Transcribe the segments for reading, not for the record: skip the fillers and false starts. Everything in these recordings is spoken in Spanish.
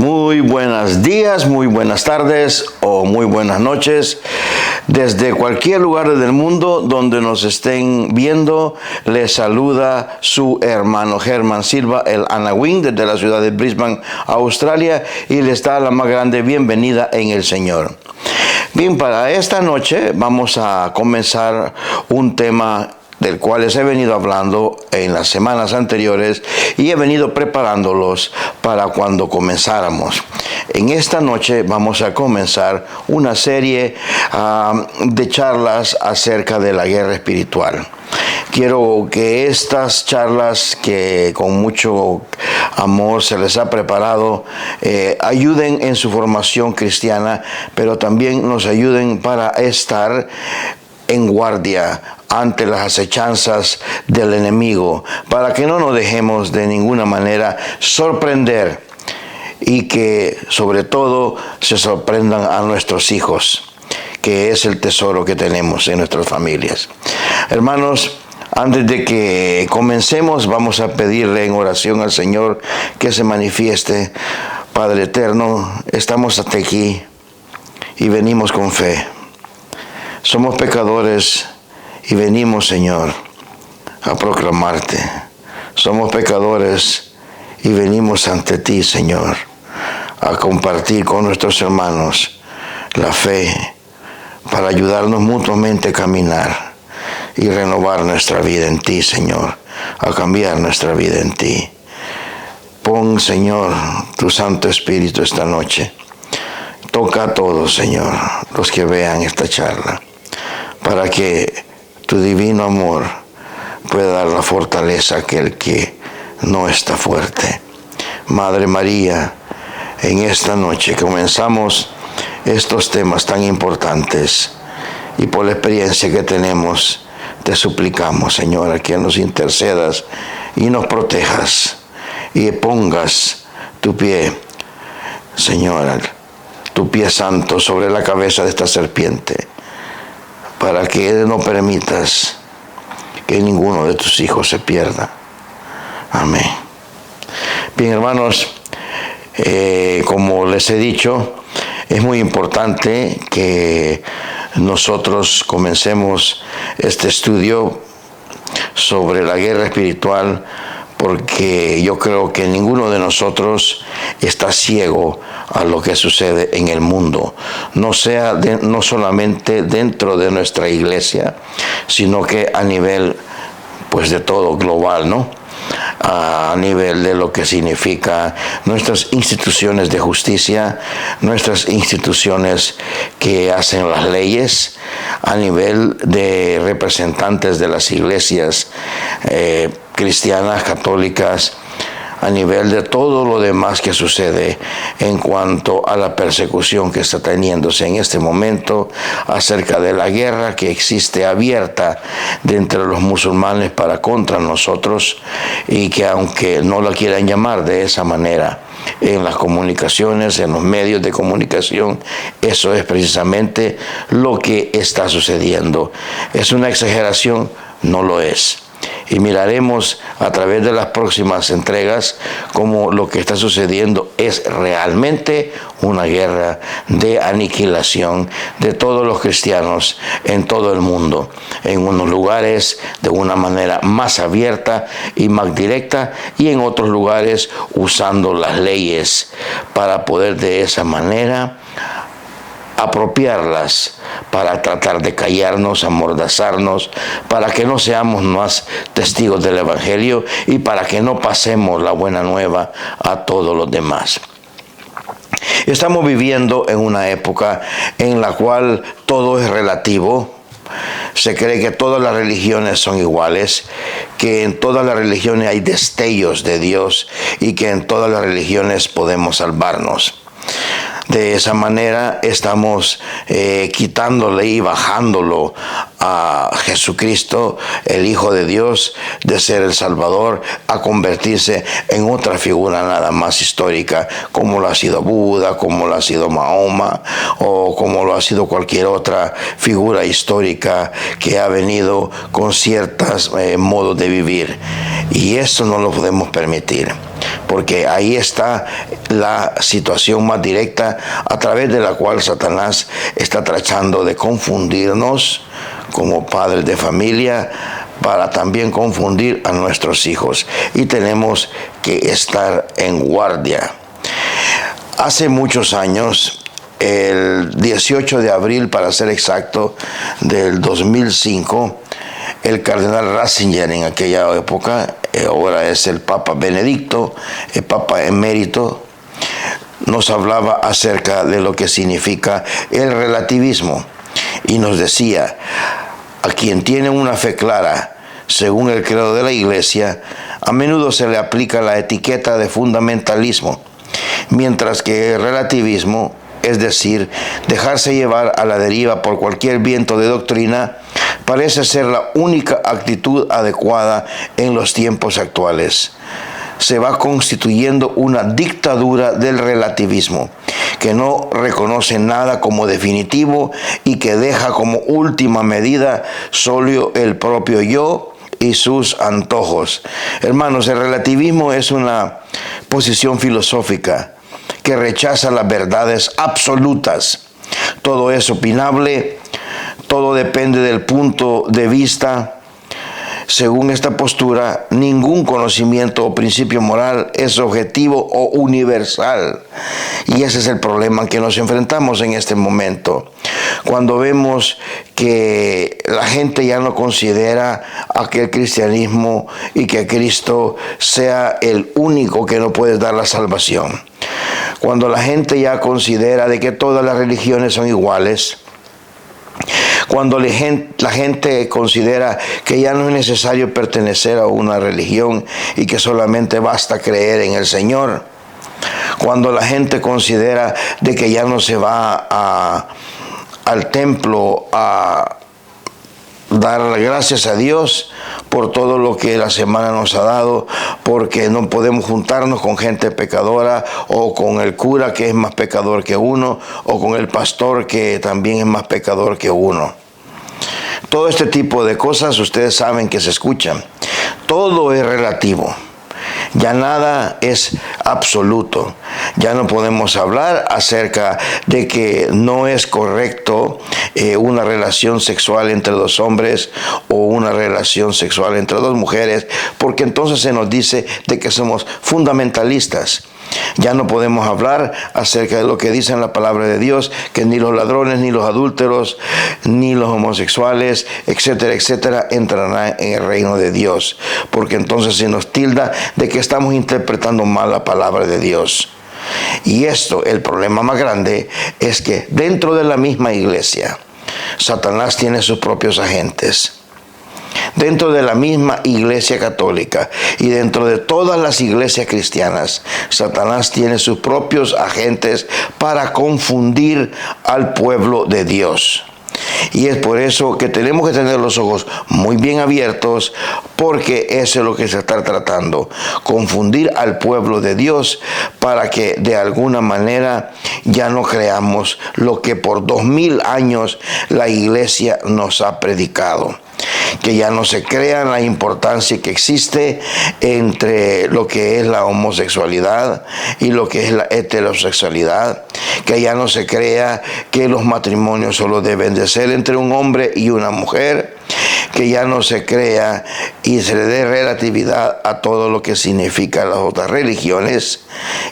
Muy buenos días, muy buenas tardes o muy buenas noches. Desde cualquier lugar del mundo donde nos estén viendo, les saluda su hermano Germán Silva, el Anawin, desde la ciudad de Brisbane, Australia, y les da la más grande bienvenida en el Señor. Bien, para esta noche vamos a comenzar un tema del cual les he venido hablando en las semanas anteriores y he venido preparándolos para cuando comenzáramos. En esta noche vamos a comenzar una serie de charlas acerca de la guerra espiritual. Quiero que estas charlas que con mucho amor se les ha preparado ayuden en su formación cristiana, pero también nos ayuden para estar en guardia ante las acechanzas del enemigo, para que no nos dejemos de ninguna manera sorprender y que sobre todo se sorprendan a nuestros hijos, que es el tesoro que tenemos en nuestras familias. Hermanos, antes de que comencemos, vamos a pedirle en oración al Señor que se manifieste. Padre eterno, estamos hasta aquí y venimos con fe. Somos pecadores y venimos, Señor, a proclamarte. Somos pecadores y venimos ante ti, Señor, a compartir con nuestros hermanos la fe para ayudarnos mutuamente a caminar y renovar nuestra vida en ti, Señor, a cambiar nuestra vida en ti. Pon, Señor, tu Santo Espíritu esta noche. Toca a todos, Señor, los que vean esta charla, para que tu divino amor pueda dar la fortaleza a aquel que no está fuerte. Madre María, en esta noche comenzamos estos temas tan importantes y por la experiencia que tenemos, te suplicamos, Señora, que nos intercedas y nos protejas y pongas tu pie, Señora, tu pie santo sobre la cabeza de esta serpiente, para que no permitas que ninguno de tus hijos se pierda. Amén. Bien, hermanos, como les he dicho, es muy importante que nosotros comencemos este estudio sobre la guerra espiritual, porque yo creo que ninguno de nosotros está ciego a lo que sucede en el mundo, no solamente dentro de nuestra iglesia, sino que a nivel pues de todo global, ¿no? A nivel de lo que significa nuestras instituciones de justicia, nuestras instituciones que hacen las leyes, a nivel de representantes de las iglesias cristianas, católicas, a nivel de todo lo demás que sucede en cuanto a la persecución que está teniéndose en este momento acerca de la guerra que existe abierta de entre los musulmanes para contra nosotros, y que aunque no la quieran llamar de esa manera en las comunicaciones, en los medios de comunicación, eso es precisamente lo que está sucediendo. ¿Es una exageración? No lo es. Y miraremos a través de las próximas entregas cómo lo que está sucediendo es realmente una guerra de aniquilación de todos los cristianos en todo el mundo, en unos lugares de una manera más abierta y más directa, y en otros lugares usando las leyes para poder de esa manera apropiarlas para tratar de callarnos, amordazarnos, para que no seamos más testigos del Evangelio y para que no pasemos la buena nueva a todos los demás. Estamos viviendo en una época en la cual todo es relativo. Se cree que todas las religiones son iguales, que en todas las religiones hay destellos de Dios y que en todas las religiones podemos salvarnos. De esa manera estamos quitándole y bajándolo a Jesucristo, el Hijo de Dios, de ser el Salvador, a convertirse en otra figura nada más histórica, como lo ha sido Buda, como lo ha sido Mahoma, o como lo ha sido cualquier otra figura histórica que ha venido con ciertos modos de vivir. Y eso no lo podemos permitir, porque ahí está la situación más directa a través de la cual Satanás está tratando de confundirnos como padres de familia, para también confundir a nuestros hijos. Y tenemos que estar en guardia. Hace muchos años, el 18 de abril, para ser exacto, del 2005, el cardenal Ratzinger, en aquella época, ahora es el Papa Benedicto, el Papa emérito, nos hablaba acerca de lo que significa el relativismo y nos decía: a quien tiene una fe clara, según el credo de la Iglesia, a menudo se le aplica la etiqueta de fundamentalismo, mientras que el relativismo, es decir, dejarse llevar a la deriva por cualquier viento de doctrina, parece ser la única actitud adecuada en los tiempos actuales. Se va constituyendo una dictadura del relativismo, que no reconoce nada como definitivo y que deja como última medida solo el propio yo y sus antojos. Hermanos, el relativismo es una posición filosófica que rechaza las verdades absolutas. Todo es opinable, todo depende del punto de vista. Según esta postura, ningún conocimiento o principio moral es objetivo o universal. Y ese es el problema que nos enfrentamos en este momento. Cuando vemos que la gente ya no considera aquel cristianismo y que Cristo sea el único que nos puede dar la salvación. Cuando la gente ya considera de que todas las religiones son iguales. Cuando la gente considera que ya no es necesario pertenecer a una religión y que solamente basta creer en el Señor. Cuando la gente considera de que ya no se va al templo a dar gracias a Dios por todo lo que la semana nos ha dado, porque no podemos juntarnos con gente pecadora, o con el cura que es más pecador que uno, o con el pastor que también es más pecador que uno. Todo este tipo de cosas ustedes saben que se escuchan. Todo es relativo. Ya nada es absoluto. Ya no podemos hablar acerca de que no es correcto una relación sexual entre dos hombres o una relación sexual entre dos mujeres, porque entonces se nos dice de que somos fundamentalistas. Ya no podemos hablar acerca de lo que dice en la palabra de Dios, que ni los ladrones, ni los adúlteros, ni los homosexuales, etcétera, etcétera, entrarán en el reino de Dios, porque entonces se nos tilda de que estamos interpretando mal la palabra de Dios. Y esto, el problema más grande, es que dentro de la misma iglesia, Satanás tiene sus propios agentes. Dentro de la misma iglesia católica y dentro de todas las iglesias cristianas, Satanás tiene sus propios agentes para confundir al pueblo de Dios. Y es por eso que tenemos que tener los ojos muy bien abiertos, porque eso es lo que se está tratando, confundir al pueblo de Dios para que de alguna manera ya no creamos lo que por 2000 años la iglesia nos ha predicado. Que ya no se crea la importancia que existe entre lo que es la homosexualidad y lo que es la heterosexualidad, que ya no se crea que los matrimonios solo deben de ser entre un hombre y una mujer, que ya no se crea y se le dé relatividad a todo lo que significan las otras religiones,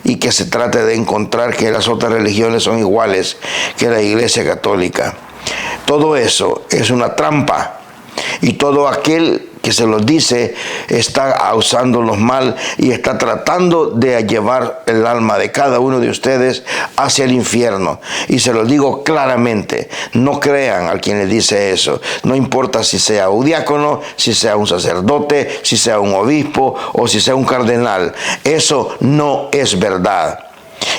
y que se trate de encontrar que las otras religiones son iguales que la Iglesia Católica. Todo eso es una trampa. Y todo aquel que se los dice está usándolos mal y está tratando de llevar el alma de cada uno de ustedes hacia el infierno. Y se los digo claramente, no crean a quien les dice eso. No importa si sea un diácono, si sea un sacerdote, si sea un obispo o si sea un cardenal. Eso no es verdad.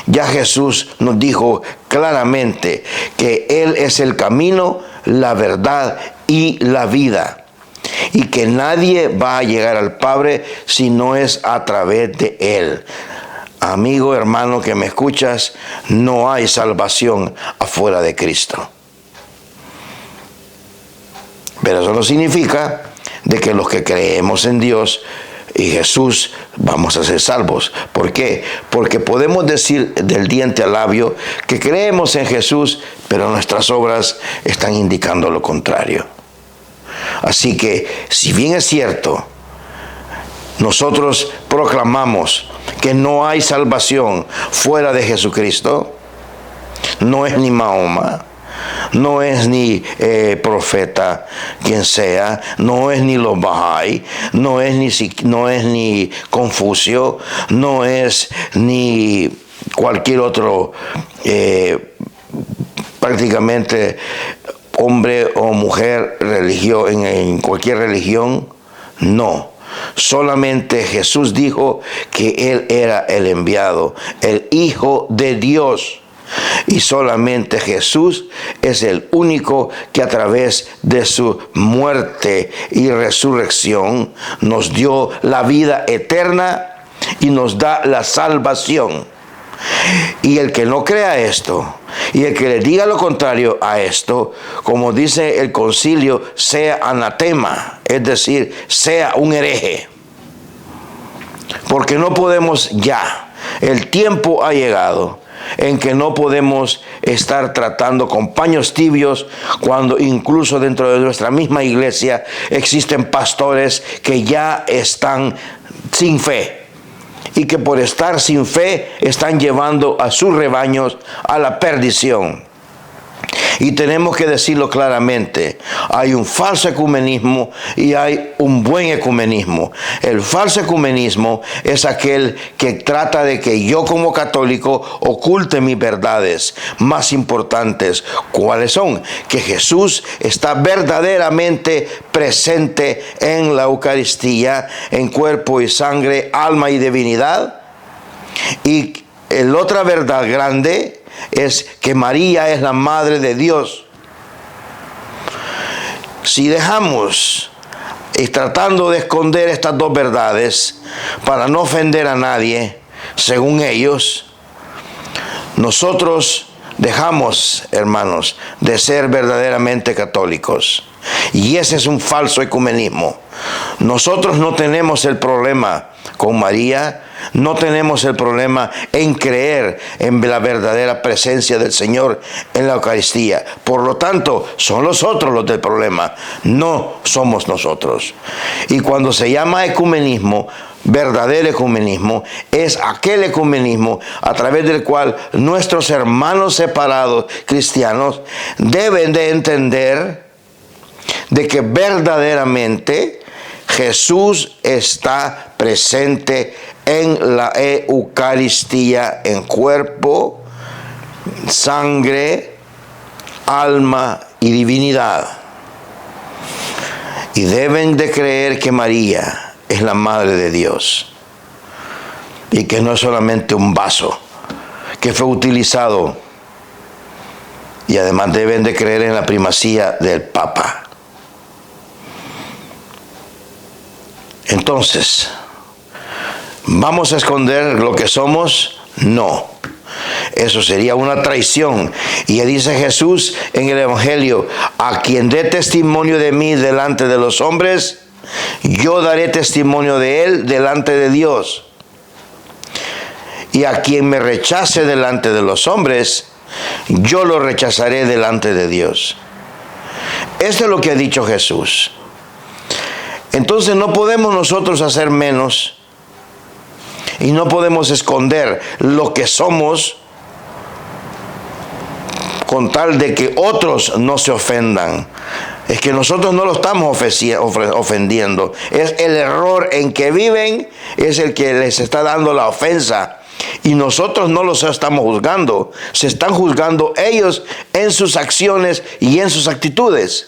Ya Jesús nos dijo claramente que Él es el camino, la verdad y la vida. Y que nadie va a llegar al Padre si no es a través de Él. Amigo, hermano que me escuchas, no hay salvación afuera de Cristo. Pero eso no significa de que los que creemos en Dios y Jesús vamos a ser salvos. ¿Por qué? Porque podemos decir del diente al labio que creemos en Jesús, pero nuestras obras están indicando lo contrario. Así que, si bien es cierto, nosotros proclamamos que no hay salvación fuera de Jesucristo, no es ni Mahoma, no es ni profeta, quien sea, no es ni los Bahá'í, no es ni Confucio, no es ni cualquier otro prácticamente hombre o mujer en cualquier religión, no. Solamente Jesús dijo que Él era el enviado, el Hijo de Dios. Y solamente Jesús es el único que a través de su muerte y resurrección nos dio la vida eterna y nos da la salvación. Y el que no crea esto, y el que le diga lo contrario a esto, como dice el concilio, sea anatema, es decir, sea un hereje. Porque no podemos ya, el tiempo ha llegado en que no podemos estar tratando con paños tibios cuando incluso dentro de nuestra misma iglesia existen pastores que ya están sin fe. Y que por estar sin fe están llevando a sus rebaños a la perdición. Y tenemos que decirlo claramente, hay un falso ecumenismo y hay un buen ecumenismo. El falso ecumenismo es aquel que trata de que yo como católico oculte mis verdades más importantes. ¿Cuáles son? Que Jesús está verdaderamente presente en la Eucaristía, en cuerpo y sangre, alma y divinidad. Y la otra verdad grande es que María es la Madre de Dios. Si dejamos y tratando de esconder estas dos verdades para no ofender a nadie, según ellos, nosotros dejamos, hermanos, de ser verdaderamente católicos. Y ese es un falso ecumenismo. Nosotros no tenemos el problema con María, no tenemos el problema en creer en la verdadera presencia del Señor en la Eucaristía. Por lo tanto, son los otros los del problema, no somos nosotros. Y cuando se llama ecumenismo, verdadero ecumenismo, es aquel ecumenismo a través del cual nuestros hermanos separados cristianos deben de entender de que verdaderamente Jesús está presente en la Eucaristía, en cuerpo, sangre, alma y divinidad. Y deben de creer que María es la Madre de Dios y que no es solamente un vaso que fue utilizado, y además deben de creer en la primacía del Papa. Entonces, ¿vamos a esconder lo que somos? No. Eso sería una traición. Y dice Jesús en el Evangelio, a quien dé testimonio de mí delante de los hombres, yo daré testimonio de él delante de Dios. Y a quien me rechace delante de los hombres, yo lo rechazaré delante de Dios. Esto es lo que ha dicho Jesús. Entonces no podemos nosotros hacer menos y no podemos esconder lo que somos con tal de que otros no se ofendan. Es que nosotros no lo estamos ofendiendo. Es el error en que viven, es el que les está dando la ofensa. Y nosotros no los estamos juzgando. Se están juzgando ellos en sus acciones y en sus actitudes.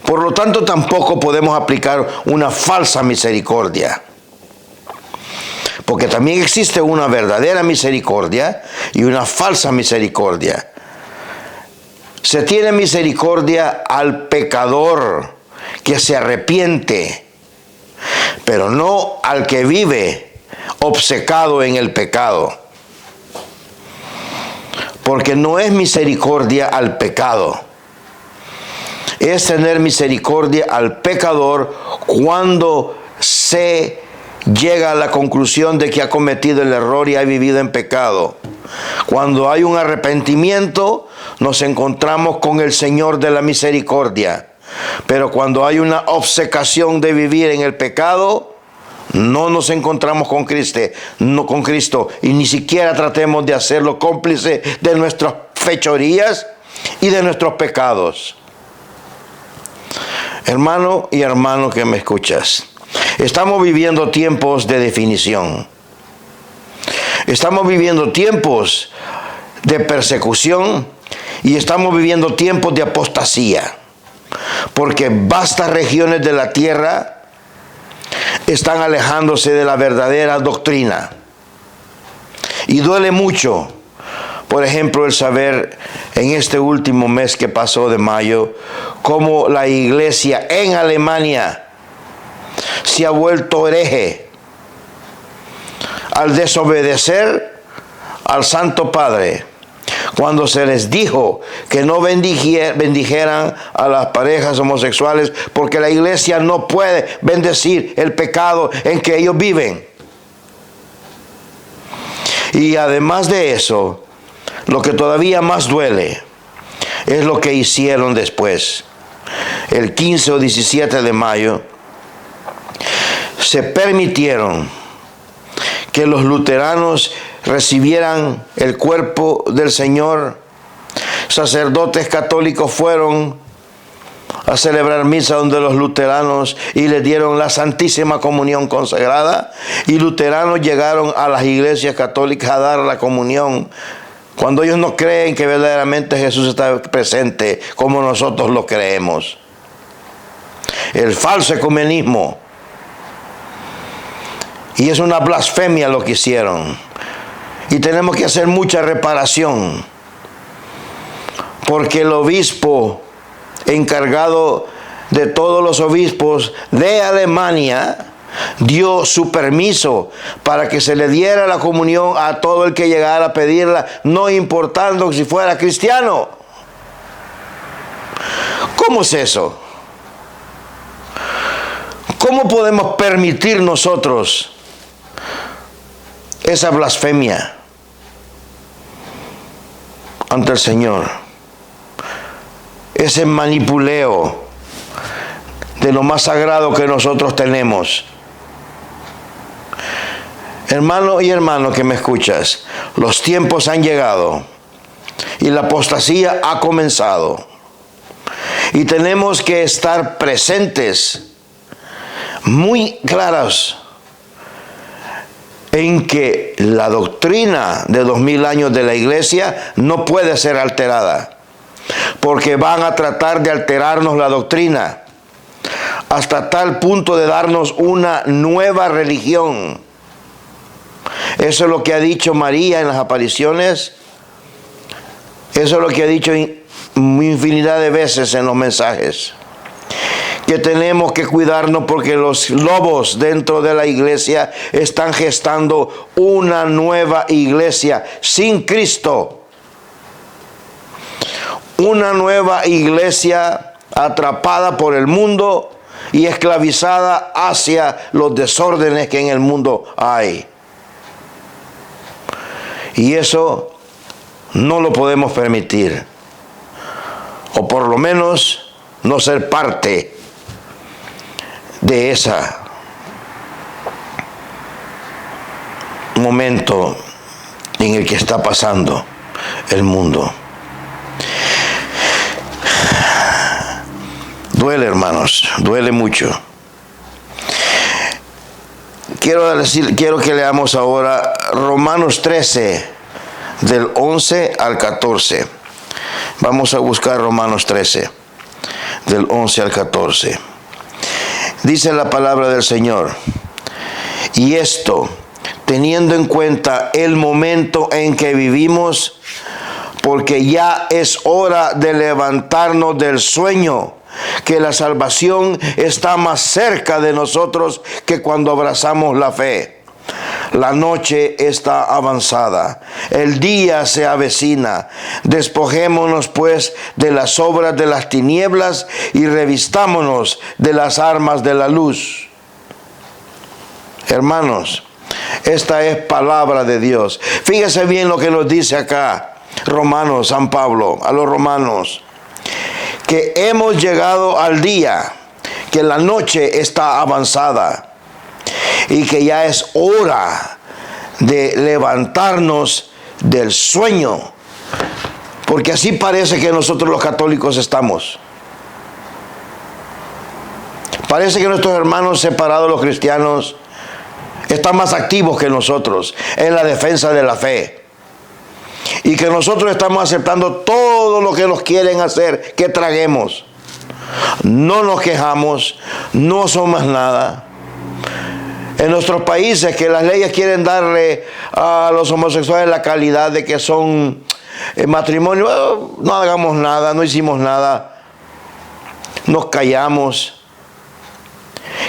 Por lo tanto, tampoco podemos aplicar una falsa misericordia. Porque también existe una verdadera misericordia y una falsa misericordia. Se tiene misericordia al pecador que se arrepiente, pero no al que vive obcecado en el pecado. Porque no es misericordia al pecado, es tener misericordia al pecador cuando se llega a la conclusión de que ha cometido el error y ha vivido en pecado. Cuando hay un arrepentimiento, nos encontramos con el Señor de la misericordia. Pero cuando hay una obcecación de vivir en el pecado, no nos encontramos con Cristo, y ni siquiera tratemos de hacerlo cómplice de nuestras fechorías y de nuestros pecados. Hermano y hermano que me escuchas, estamos viviendo tiempos de definición. Estamos viviendo tiempos de persecución y estamos viviendo tiempos de apostasía. Porque vastas regiones de la tierra están alejándose de la verdadera doctrina. Y duele mucho, por ejemplo, el saber en este último mes que pasó de mayo, cómo la iglesia en Alemania se ha vuelto hereje al desobedecer al Santo Padre, cuando se les dijo que no bendijeran a las parejas homosexuales, porque la iglesia no puede bendecir el pecado en que ellos viven. Y además de eso, lo que todavía más duele es lo que hicieron después. El 15 o 17 de mayo se permitieron que los luteranos recibieran el cuerpo del Señor. Sacerdotes católicos fueron a celebrar misa donde los luteranos y les dieron la Santísima Comunión consagrada, y luteranos llegaron a las iglesias católicas a dar la comunión cuando ellos no creen que verdaderamente Jesús está presente como nosotros lo creemos. El falso ecumenismo. Y es una blasfemia lo que hicieron. Y tenemos que hacer mucha reparación. Porque el obispo encargado de todos los obispos de Alemania dio su permiso para que se le diera la comunión a todo el que llegara a pedirla, no importando si fuera cristiano. ¿Cómo es eso? ¿Cómo podemos permitir nosotros esa blasfemia ante el Señor? Ese manipuleo de lo más sagrado que nosotros tenemos. Hermano y hermano que me escuchas, los tiempos han llegado y la apostasía ha comenzado. Y tenemos que estar presentes, muy claros, en que la doctrina de 2000 años de la iglesia no puede ser alterada, porque van a tratar de alterarnos la doctrina hasta tal punto de darnos una nueva religión. Eso es lo que ha dicho María en las apariciones, eso es lo que ha dicho infinidad de veces en los mensajes. Que tenemos que cuidarnos porque los lobos dentro de la iglesia están gestando una nueva iglesia sin Cristo. Una nueva iglesia atrapada por el mundo y esclavizada hacia los desórdenes que en el mundo hay. Y eso no lo podemos permitir. O por lo menos no ser parte de ese momento en el que está pasando el mundo. Duele, hermanos, duele mucho. Quiero que leamos ahora Romanos 13, del 11 al 14. Vamos a buscar Romanos 13, del 11 al 14. Dice la palabra del Señor: y esto, teniendo en cuenta el momento en que vivimos, porque ya es hora de levantarnos del sueño, que la salvación está más cerca de nosotros que cuando abrazamos la fe. La noche está avanzada, el día se avecina. Despojémonos pues de las obras de las tinieblas y revistámonos de las armas de la luz. Hermanos, esta es palabra de Dios. Fíjese bien lo que nos dice acá Romanos, San Pablo, a los romanos, que hemos llegado al día, que la noche está avanzada y que ya es hora de levantarnos del sueño, porque así parece que nosotros los católicos estamos. Parece que nuestros hermanos separados, los cristianos, están más activos que nosotros en la defensa de la fe, y que nosotros estamos aceptando todo lo que nos quieren hacer que traguemos. No nos quejamos, no somos nada. En nuestros países, que las leyes quieren darle a los homosexuales la calidad de que son matrimonio, no hagamos nada, no hicimos nada, nos callamos.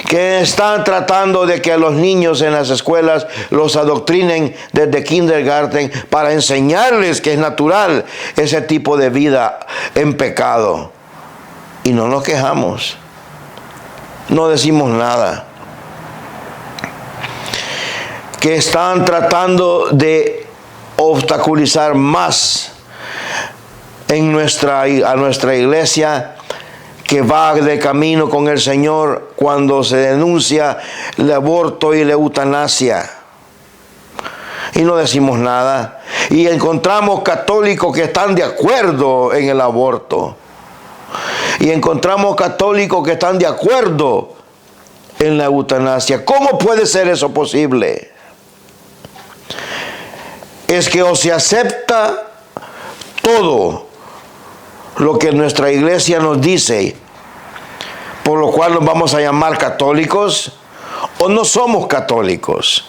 Que están tratando de que a los niños en las escuelas los adoctrinen desde kindergarten para enseñarles que es natural ese tipo de vida en pecado. Y no nos quejamos, no decimos nada. Que están tratando de obstaculizar más a nuestra iglesia, que va de camino con el Señor, cuando se denuncia el aborto y la eutanasia. Y no decimos nada. Y encontramos católicos que están de acuerdo en el aborto. Y encontramos católicos que están de acuerdo en la eutanasia. ¿Cómo puede ser eso posible? Es que o se acepta todo lo que nuestra iglesia nos dice, por lo cual nos vamos a llamar católicos, o no somos católicos.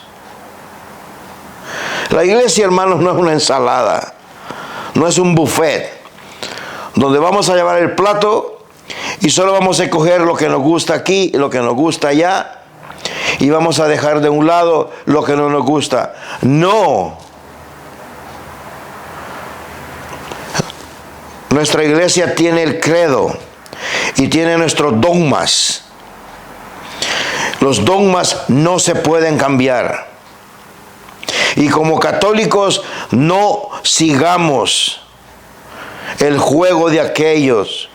La iglesia, hermanos, no es una ensalada, no es un buffet, donde vamos a llevar el plato y solo vamos a escoger lo que nos gusta aquí y lo que nos gusta allá, y vamos a dejar de un lado lo que no nos gusta. No. Nuestra iglesia tiene el credo y tiene nuestros dogmas. Los dogmas no se pueden cambiar. Y como católicos no sigamos el juego de aquellos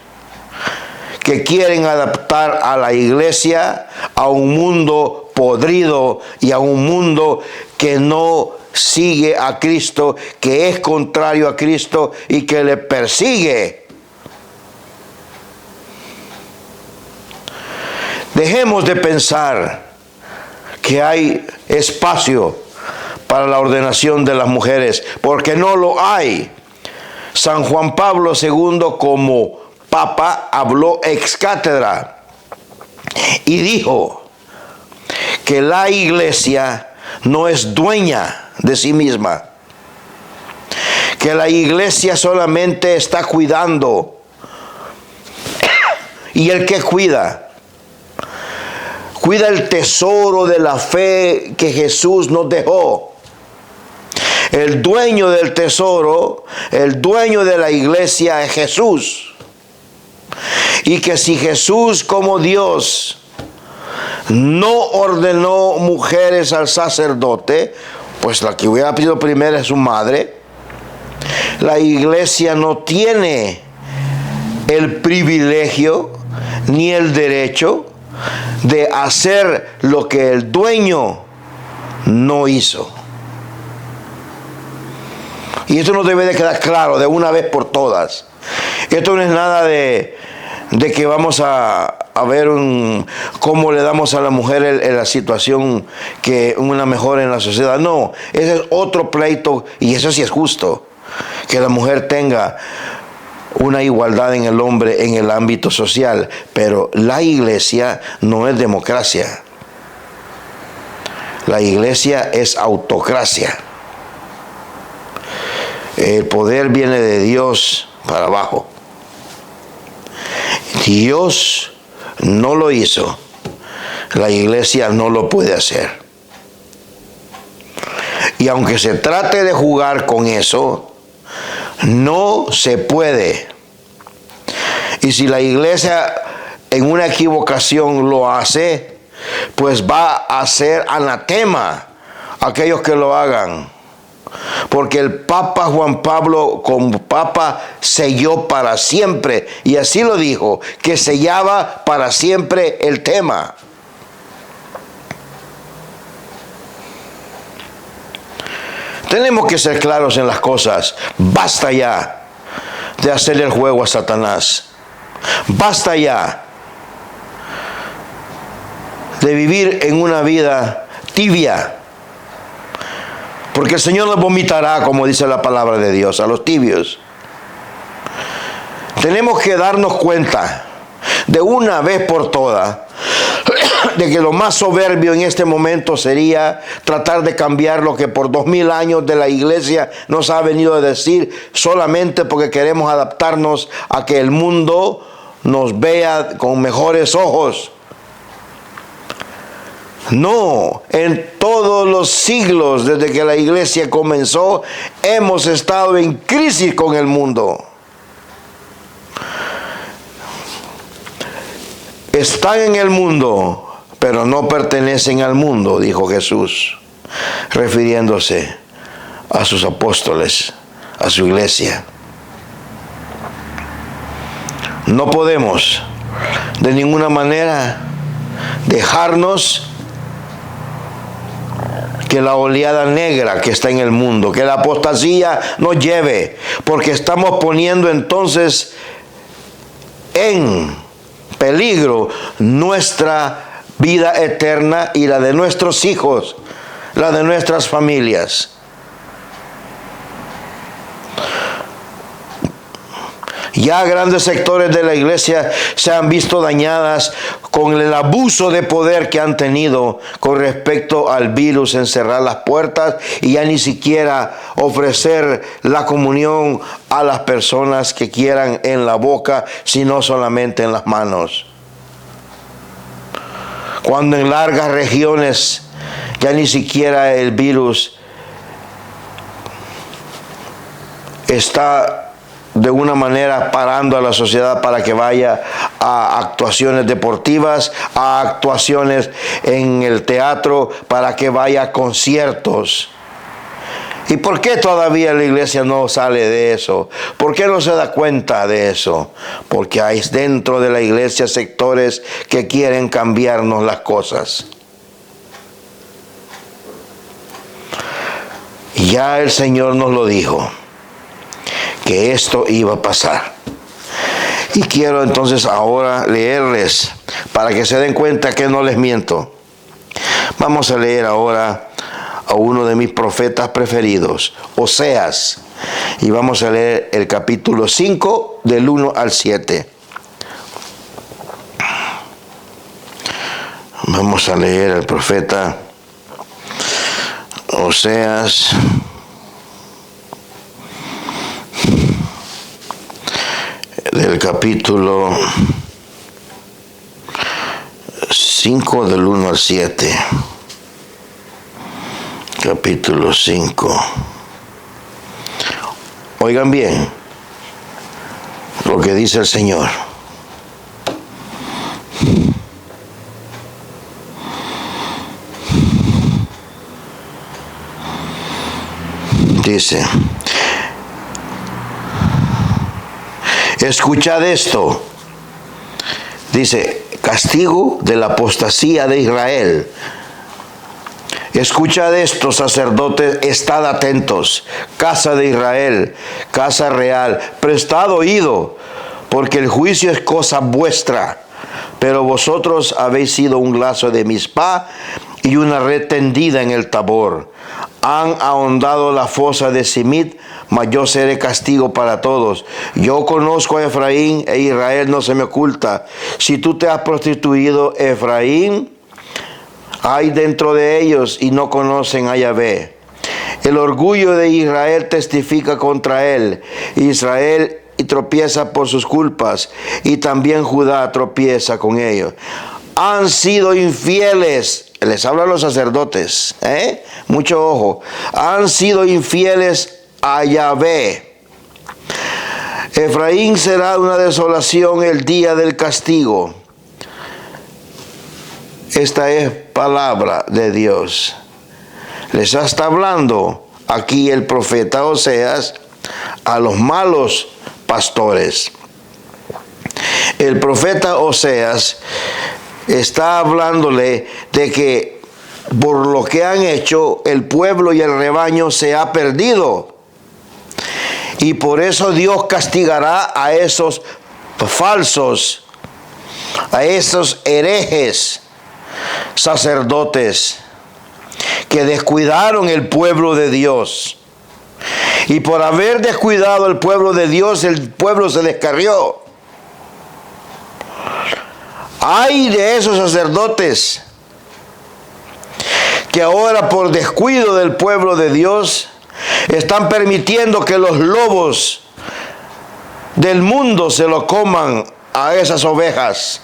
que quieren adaptar a la iglesia a un mundo podrido y a un mundo que no sigue a Cristo, que es contrario a Cristo y que le persigue. Dejemos de pensar que hay espacio para la ordenación de las mujeres, porque no lo hay. San Juan Pablo II, como Papa, habló ex cátedra y dijo que la iglesia no es dueña de sí misma, que la iglesia solamente está cuidando, y el que cuida el tesoro de la fe que Jesús nos dejó. El dueño del tesoro, el dueño de la iglesia es Jesús. Y que si Jesús, como Dios, no ordenó mujeres al sacerdote, pues la que hubiera pedido primero es su madre. La iglesia no tiene el privilegio ni el derecho de hacer lo que el dueño no hizo. Y esto nos debe de quedar claro de una vez por todas. Esto no es nada de que vamos a ver cómo le damos a la mujer la situación, que una mejora en la sociedad. No, ese es otro pleito, y eso sí es justo, que la mujer tenga una igualdad en el hombre en el ámbito social. Pero la iglesia no es democracia. La iglesia es autocracia. El poder viene de Dios para abajo. Dios no lo hizo. La iglesia no lo puede hacer. Y aunque se trate de jugar con eso, no se puede. Y si la iglesia en una equivocación lo hace, pues va a ser anatema a aquellos que lo hagan. Porque el Papa Juan Pablo, como Papa, selló para siempre. Y así lo dijo, que sellaba para siempre el tema. Tenemos que ser claros en las cosas. Basta ya de hacerle el juego a Satanás. Basta ya de vivir en una vida tibia. Porque el Señor los vomitará, como dice la palabra de Dios, a los tibios. Tenemos que darnos cuenta de una vez por todas de que lo más soberbio en este momento sería tratar de cambiar lo que por 2000 años de la iglesia nos ha venido a decir solamente porque queremos adaptarnos a que el mundo nos vea con mejores ojos. No, en todos los siglos desde que la iglesia comenzó, hemos estado en crisis con el mundo. Están en el mundo, pero no pertenecen al mundo, dijo Jesús, refiriéndose a sus apóstoles, a su iglesia. No podemos de ninguna manera dejarnos que la oleada negra que está en el mundo, que la apostasía nos lleve, porque estamos poniendo entonces en peligro nuestra vida eterna y la de nuestros hijos, la de nuestras familias. Ya grandes sectores de la iglesia se han visto dañadas con el abuso de poder que han tenido con respecto al virus, encerrar las puertas y ya ni siquiera ofrecer la comunión a las personas que quieran en la boca, sino solamente en las manos. Cuando en largas regiones ya ni siquiera el virus está de una manera parando a la sociedad para que vaya a actuaciones deportivas, a actuaciones en el teatro, para que vaya a conciertos. ¿Y por qué todavía la iglesia no sale de eso? ¿Por qué no se da cuenta de eso? Porque hay dentro de la iglesia sectores que quieren cambiarnos las cosas. Ya el Señor nos lo dijo, que esto iba a pasar. Y quiero entonces ahora leerles para que se den cuenta que no les miento. Vamos a leer ahora a uno de mis profetas preferidos, Oseas, y vamos a leer el capítulo 5 del 1 al 7. Vamos a leer al profeta Oseas, del capítulo 5 del 1 al 7. Capítulo 5. Oigan bien lo que dice el Señor. Dice: escuchad esto. Dice: castigo de la apostasía de Israel. Escuchad esto, sacerdotes, estad atentos, casa de Israel, casa real, prestad oído, porque el juicio es cosa vuestra. Pero vosotros habéis sido un lazo de Mizpá y una red tendida en el Tabor. Han ahondado la fosa de Simit, mas yo seré castigo para todos. Yo conozco a Efraín e Israel no se me oculta. Si tú te has prostituido, Efraín, hay dentro de ellos y no conocen a Yahvé. El orgullo de Israel testifica contra él. Israel y tropieza por sus culpas, y también Judá tropieza con ellos. Han sido infieles, les habla a los sacerdotes, mucho ojo, han sido infieles a Yahvé. Efraín será una desolación el día del castigo. Esta es palabra de Dios. Les está hablando aquí el profeta Oseas a los malos pastores. El profeta Oseas está hablándole de que por lo que han hecho, el pueblo y el rebaño se ha perdido. Y por eso Dios castigará a esos falsos, a esos herejes sacerdotes que descuidaron el pueblo de Dios. Y por haber descuidado el pueblo de Dios, el pueblo se descarrió. Ay de esos sacerdotes que ahora por descuido del pueblo de Dios están permitiendo que los lobos del mundo se lo coman a esas ovejas.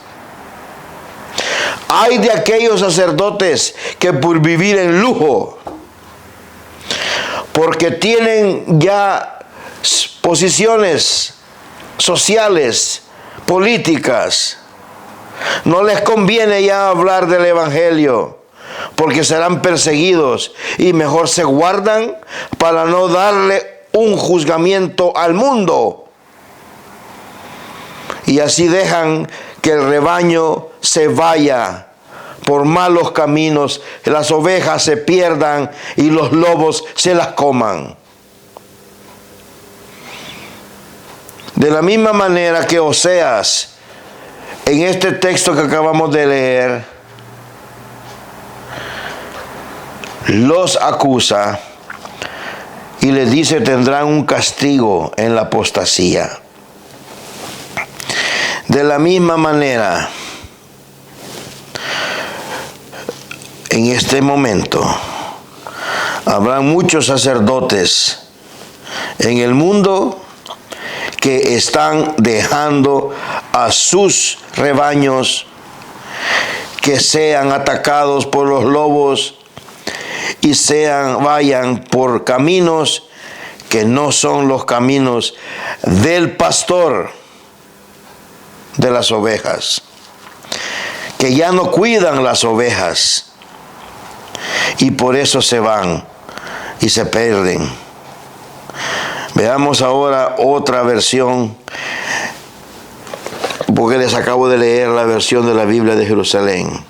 Ay de aquellos sacerdotes que por vivir en lujo, porque tienen ya posiciones sociales, políticas, no les conviene ya hablar del evangelio, porque serán perseguidos y mejor se guardan para no darle un juzgamiento al mundo. Y así dejan que el rebaño se vaya por malos caminos, las ovejas se pierdan y los lobos se las coman. De la misma manera que Oseas, en este texto que acabamos de leer, los acusa y les dice tendrán un castigo en la apostasía. De la misma manera, en este momento, habrá muchos sacerdotes en el mundo que están dejando a sus rebaños que sean atacados por los lobos y vayan por caminos que no son los caminos del pastor de las ovejas, que ya no cuidan las ovejas y por eso se van y se pierden. Veamos ahora otra versión, porque les acabo de leer la versión de la Biblia de Jerusalén.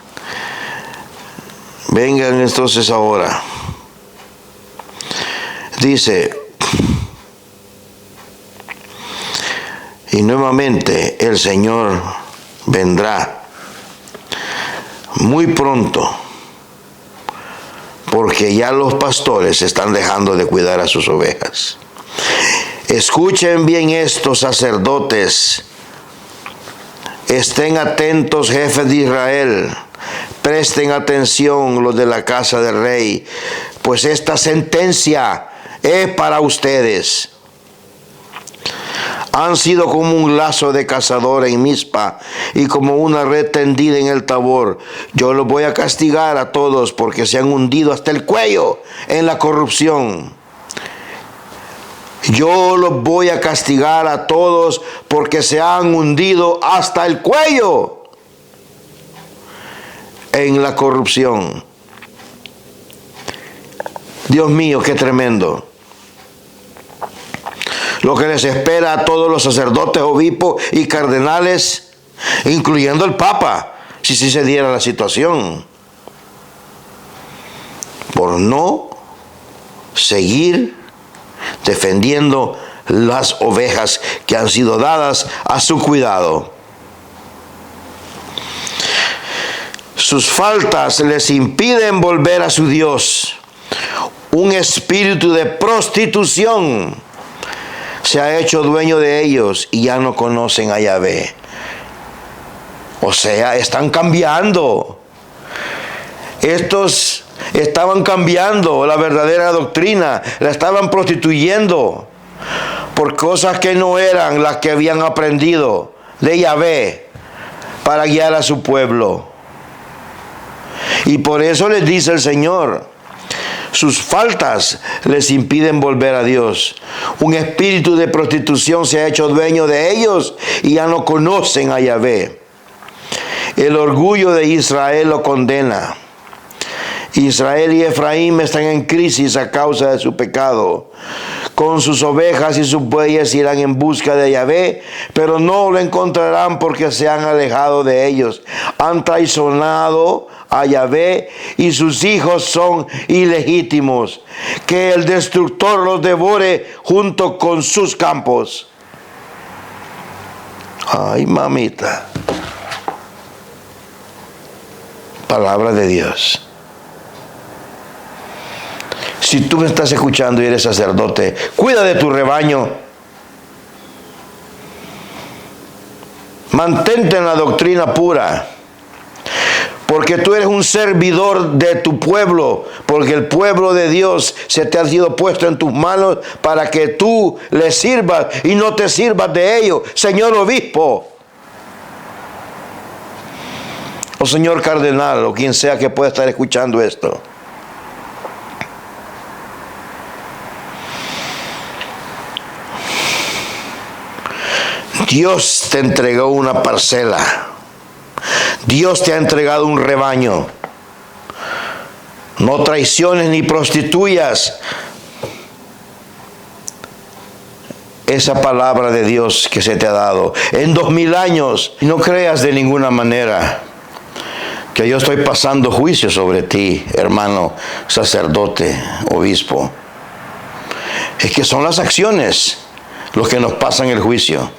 Vengan entonces ahora. Dice: y nuevamente el Señor vendrá muy pronto, porque ya los pastores están dejando de cuidar a sus ovejas. Escuchen bien esto, sacerdotes. Estén atentos, jefes de Israel. Presten atención los de la casa del rey, pues esta sentencia es para ustedes. Han sido como un lazo de cazador en Mizpa y como una red tendida en el Tabor. Yo los voy a castigar a todos porque se han hundido hasta el cuello en la corrupción. Yo los voy a castigar a todos porque se han hundido hasta el cuello en la corrupción. Dios mío, qué tremendo lo que les espera a todos los sacerdotes, obispos y cardenales, incluyendo el Papa, si se diera la situación, por no seguir defendiendo las ovejas que han sido dadas a su cuidado. Sus faltas les impiden volver a su Dios. Un espíritu de prostitución se ha hecho dueño de ellos y ya no conocen a Yahvé. O sea, están cambiando. Estos estaban cambiando la verdadera doctrina, la estaban prostituyendo por cosas que no eran las que habían aprendido de Yahvé para guiar a su pueblo. Y por eso les dice el Señor, sus faltas les impiden volver a Dios. Un espíritu de prostitución se ha hecho dueño de ellos y ya no conocen a Yahvé. El orgullo de Israel lo condena. Israel y Efraín están en crisis a causa de su pecado. Con sus ovejas y sus bueyes irán en busca de Yahvé, pero no lo encontrarán porque se han alejado de ellos. Han traicionado a Yahvé y sus hijos son ilegítimos. Que el destructor los devore junto con sus campos. Ay, mamita. Palabra de Dios. Si tú me estás escuchando y eres sacerdote, cuida de tu rebaño. Mantente en la doctrina pura. Porque tú eres un servidor de tu pueblo. Porque el pueblo de Dios se te ha sido puesto en tus manos para que tú le sirvas y no te sirvas de ellos. Señor obispo. O señor cardenal o quien sea que pueda estar escuchando esto. Dios te entregó una parcela. Dios te ha entregado un rebaño. No traiciones ni prostituyas esa palabra de Dios que se te ha dado. En 2000 años, no creas de ninguna manera que yo estoy pasando juicio sobre ti, hermano, sacerdote, obispo. Es que son las acciones los que nos pasan el juicio.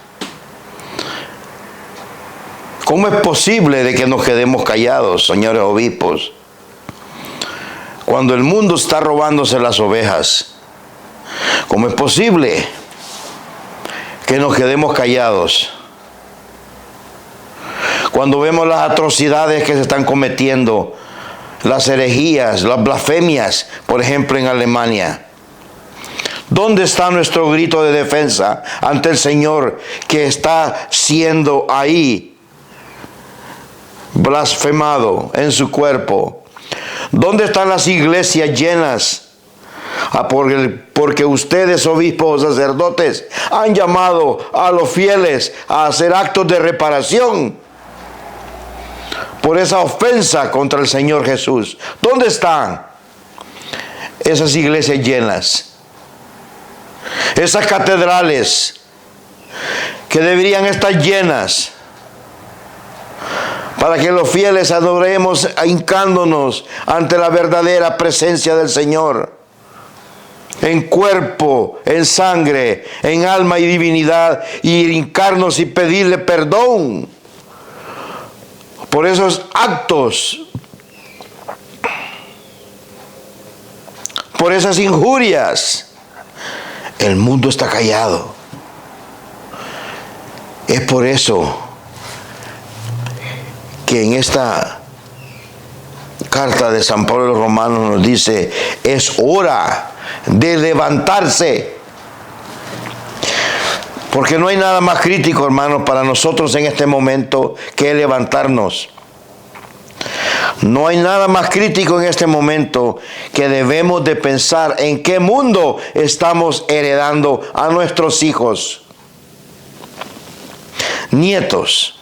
¿Cómo es posible de que nos quedemos callados, señores obispos, cuando el mundo está robándose las ovejas? ¿Cómo es posible que nos quedemos callados cuando vemos las atrocidades que se están cometiendo, las herejías, las blasfemias, por ejemplo en Alemania? ¿Dónde está nuestro grito de defensa ante el Señor que está siendo ahí blasfemado en su cuerpo? ¿Dónde están las iglesias llenas? Porque ustedes, obispos o sacerdotes, han llamado a los fieles a hacer actos de reparación por esa ofensa contra el Señor Jesús. ¿Dónde están esas iglesias llenas? Esas catedrales que deberían estar llenas para que los fieles adoremos hincándonos ante la verdadera presencia del Señor, en cuerpo, en sangre, en alma y divinidad, y hincarnos y pedirle perdón por esos actos, por esas injurias. El mundo está callado. Es por eso que en esta carta de San Pablo a los Romanos nos dice, es hora de levantarse. Porque no hay nada más crítico, hermanos, para nosotros en este momento que levantarnos. No hay nada más crítico en este momento que debemos de pensar en qué mundo estamos heredando a nuestros hijos, nietos.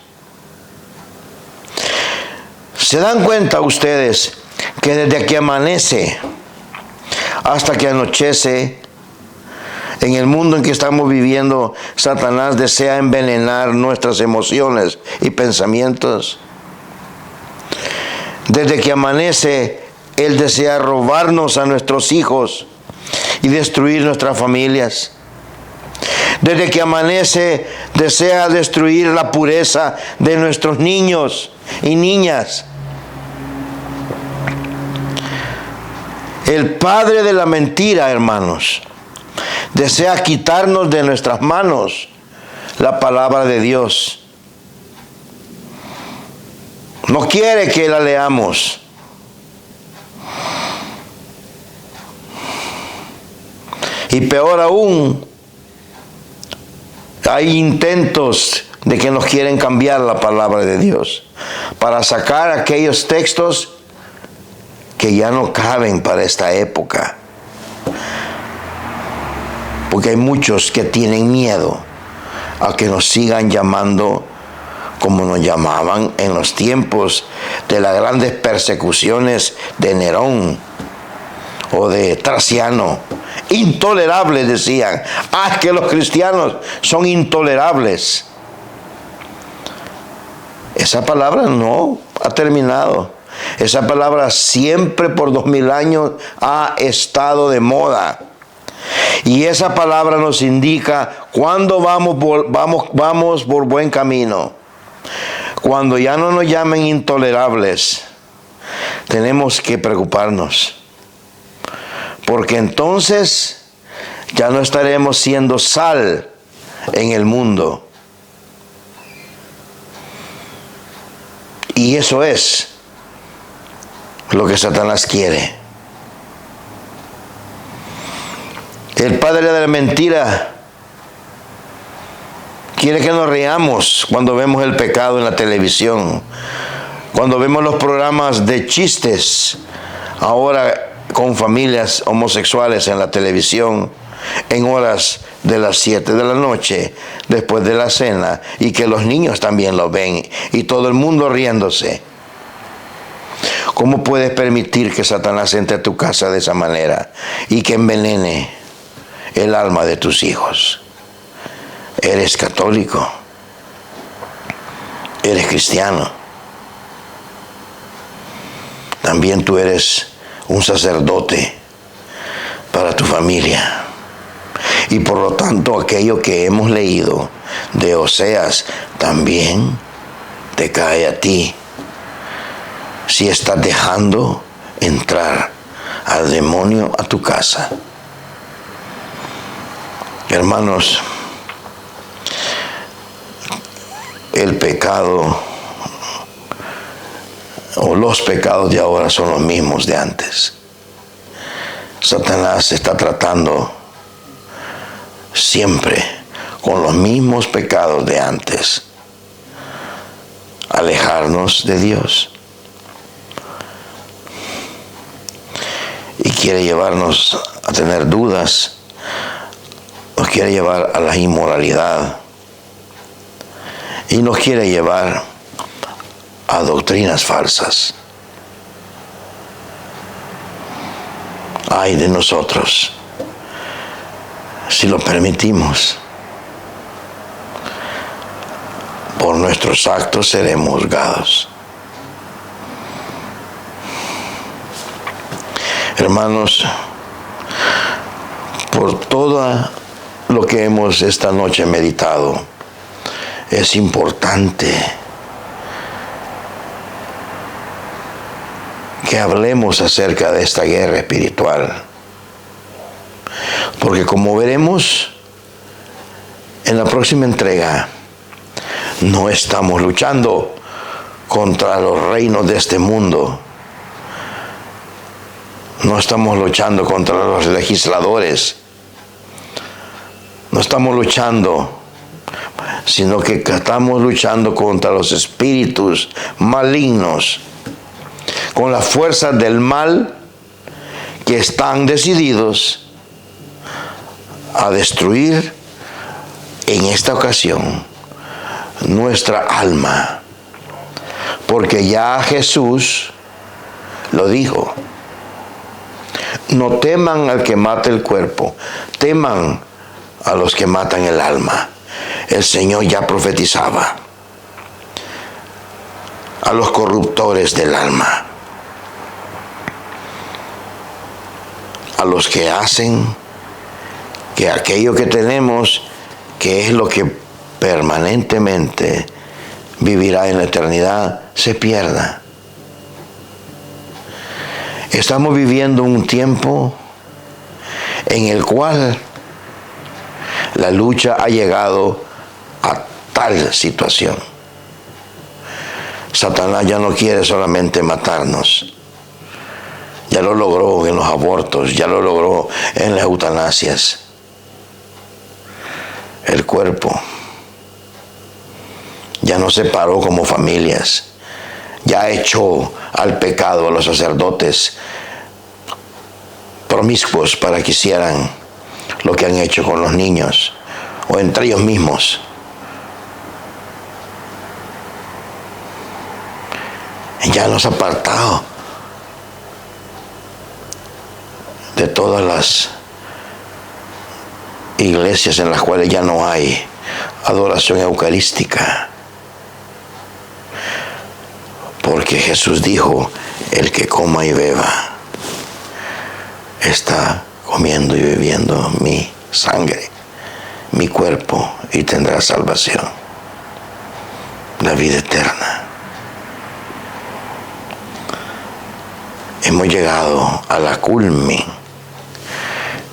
¿Se dan cuenta ustedes que desde que amanece hasta que anochece, en el mundo en que estamos viviendo, Satanás desea envenenar nuestras emociones y pensamientos? Desde que amanece, él desea robarnos a nuestros hijos y destruir nuestras familias. Desde que amanece, desea destruir la pureza de nuestros niños y niñas. El padre de la mentira, hermanos, desea quitarnos de nuestras manos la palabra de Dios. No quiere que la leamos. Y peor aún, hay intentos de que nos quieren cambiar la palabra de Dios para sacar aquellos textos que ya no caben para esta época. Porque hay muchos que tienen miedo a que nos sigan llamando como nos llamaban en los tiempos de las grandes persecuciones de Nerón o de Traciano. Intolerables, decían. Es que los cristianos son intolerables. Esa palabra no ha terminado. Esa palabra siempre por 2000 años ha estado de moda. Y esa palabra nos indica cuándo vamos por buen camino. Cuando ya no nos llamen intolerables, tenemos que preocuparnos. Porque entonces ya no estaremos siendo sal en el mundo. Y eso es lo que Satanás quiere. El padre de la mentira quiere que nos riamos cuando vemos el pecado en la televisión, cuando vemos los programas de chistes, ahora con familias homosexuales en la televisión, en horas de las 7 de la noche, después de la cena, y que los niños también lo ven, y todo el mundo riéndose. ¿Cómo puedes permitir que Satanás entre a tu casa de esa manera y que envenene el alma de tus hijos? Eres católico, eres cristiano, también tú eres un sacerdote para tu familia. Y por lo tanto, aquello que hemos leído de Oseas también te cae a ti. Si estás dejando entrar al demonio a tu casa. Hermanos, el pecado o los pecados de ahora son los mismos de antes. Satanás está tratando siempre con los mismos pecados de antes. Alejarnos de Dios. Y quiere llevarnos a tener dudas. Nos quiere llevar a la inmoralidad. Y nos quiere llevar a doctrinas falsas. Ay de nosotros si lo permitimos. Por nuestros actos seremos juzgados. Hermanos, por todo lo que hemos esta noche meditado, es importante que hablemos acerca de esta guerra espiritual. Porque como veremos en la próxima entrega, no estamos luchando contra los reinos de este mundo. No estamos luchando contra los legisladores. No estamos luchando, sino que estamos luchando contra los espíritus malignos, con las fuerzas del mal que están decididos a destruir en esta ocasión nuestra alma. Porque ya Jesús lo dijo. No teman al que mata el cuerpo, teman a los que matan el alma. El Señor ya profetizaba a los corruptores del alma, a los que hacen que aquello que tenemos, que es lo que permanentemente vivirá en la eternidad, se pierda. Estamos viviendo un tiempo en el cual la lucha ha llegado a tal situación. Satanás ya no quiere solamente matarnos. Ya lo logró en los abortos, ya lo logró en las eutanasias. el cuerpo. Ya nos separó como familias. Ya echó al pecado a los sacerdotes promiscuos para que hicieran lo que han hecho con los niños o entre ellos mismos. Ya nos ha apartado de todas las iglesias en las cuales ya no hay adoración eucarística. Porque Jesús dijo, el que coma y beba está comiendo y bebiendo mi sangre, mi cuerpo, y tendrá salvación, la vida eterna. Hemos llegado a la culmin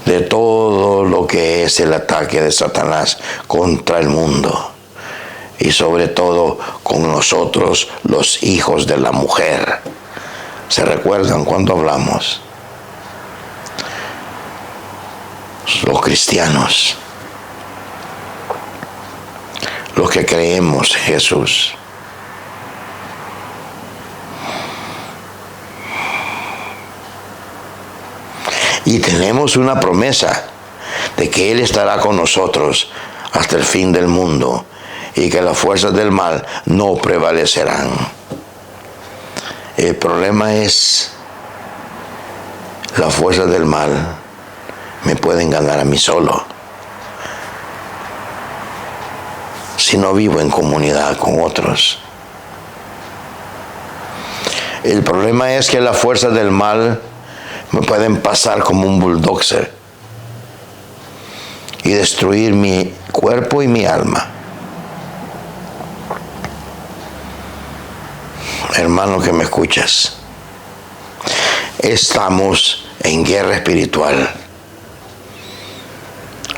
de todo lo que es el ataque de Satanás contra el mundo. Y sobre todo con nosotros, los hijos de la mujer. ¿Se recuerdan cuando hablamos? Los cristianos, los que creemos en Jesús. Y tenemos una promesa de que Él estará con nosotros hasta el fin del mundo y que las fuerzas del mal no prevalecerán. El problema es, las fuerzas del mal me pueden ganar a mí solo si no vivo en comunidad con otros. El problema es que las fuerzas del mal me pueden pasar como un bulldozer y destruir mi cuerpo y mi alma. Hermano que me escuchas, estamos en guerra espiritual.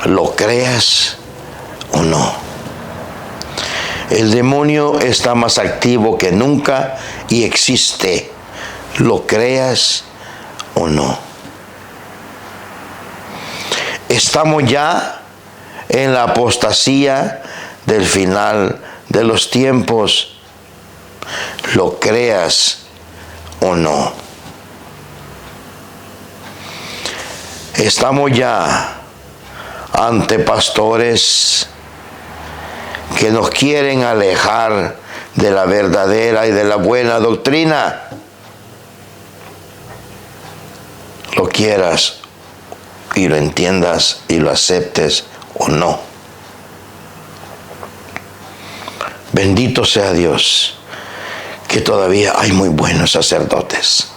Lo creas o no. El demonio está más activo que nunca y existe. Lo creas o no. Estamos ya en la apostasía del final de los tiempos. Lo creas o no. Estamos ya ante pastores que nos quieren alejar de la verdadera y de la buena doctrina. Lo quieras y lo entiendas y lo aceptes o no. Bendito sea Dios, que todavía hay muy buenos sacerdotes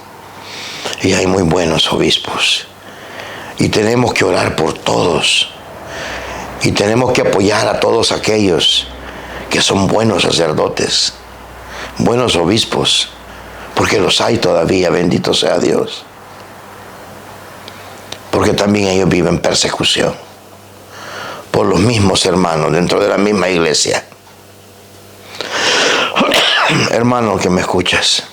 y hay muy buenos obispos. Y tenemos que orar por todos. Y tenemos que apoyar a todos aquellos que son buenos sacerdotes, buenos obispos, porque los hay todavía, bendito sea Dios. Porque también ellos viven persecución por los mismos hermanos dentro de la misma iglesia. Hermano que me escuchas,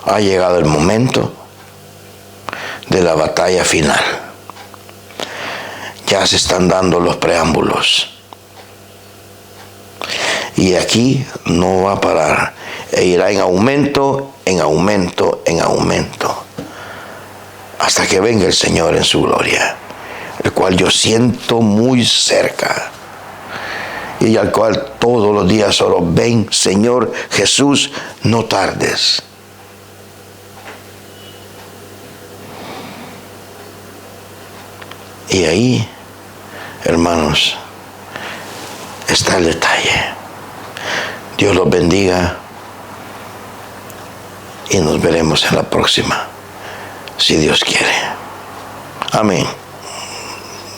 ha llegado el momento de la batalla final. Ya se están dando los preámbulos. Y aquí no va a parar. E irá en aumento, en aumento, en aumento. Hasta que venga el Señor en su gloria. El cual yo siento muy cerca. Y al cual todos los días solo ven, Señor Jesús, no tardes. Y ahí, hermanos, está el detalle. Dios los bendiga y nos veremos en la próxima, si Dios quiere. Amén.